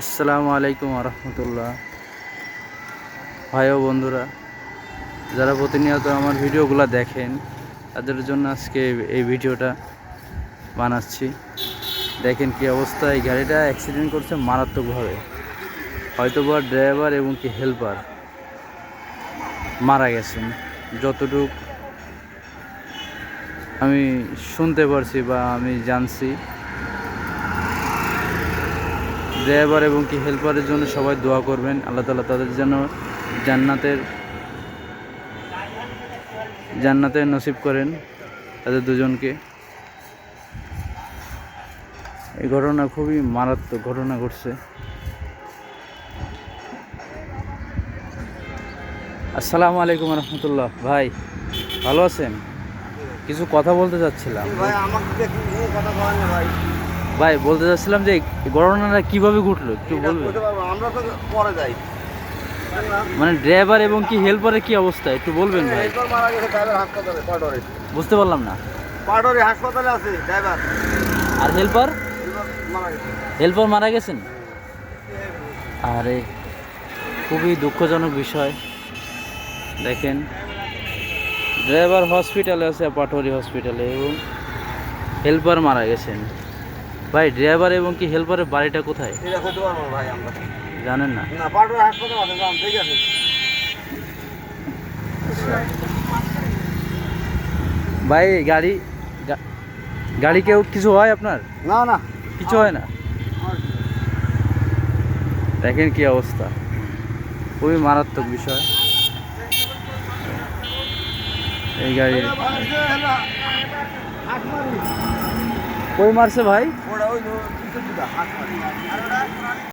আসসালামু আলাইকুম রহমতুল্লাহ। ভাই ও বন্ধুরা, যারা প্রতিনিয়ত আমার ভিডিওগুলো দেখেন তাদের জন্য আজকে এই ভিডিওটা বানাচ্ছি। দেখেন কি অবস্থা, এই গাড়িটা অ্যাক্সিডেন্ট করছে মারাত্মকভাবে। হয়তোবা ড্রাইভার এবং কি হেল্পার মারা গেছেন, যতটুক আমি শুনতে পারছি বা আমি জানছি। ড্রাইভার এবং কি হেল্পারের জন্য সবাই দোয়া করবেন, আল্লাহ তাআলা তাদের যেন জান্নাতে নসিব করেন তাদের দুজনকে। এই ঘটনা খুবই মারাত্মক ঘটনা ঘটছে। আসসালামু আলাইকুম রহমতুল্লাহ। ভাই ভালো আছেন? কিছু কথা বলতে চাচ্ছিলাম ভাই, বলতে চাচ্ছিলাম যে এই ঘটনাটা কিভাবে ঘটলো একটু বলবেন? আমরা তো পরে যাই, মানে ড্রাইভার এবং কি হেল্পারের কি অবস্থা একটু বলবেন ভাই? হেল্পার মারা গেছে, ড্রাইভার হাসপাতালে পাটোয়ারি। বুঝতে পারলাম না। পাটোয়ারি হাসপাতালে আছে ড্রাইভার, আর হেল্পার? মারা গেছে। হেল্পার মারা গেছেন? আরে খুবই দুঃখজনক বিষয়। দেখেন, ড্রাইভার হসপিটালে আছে, পাটোয়ারি হসপিটালে, এবং হেল্পার মারা গেছেন। ভাই ড্রাইভার এবং কি হেল্পারের বাড়িটা কোথায় এটা করতে পারবো না ভাই, আমরা জানেন না? না, পাটোয়ারি হাসপাতাল আছে, যান, ঠিক আছে। ভাই গাড়ি কেউ কিছু হয় আপনার? না না, কিছু হয় না। দেখেন কি অবস্থা, খুবই মারাত্মক বিষয় এই গাড়ির। কই মারছে ভাই? ওটা ওই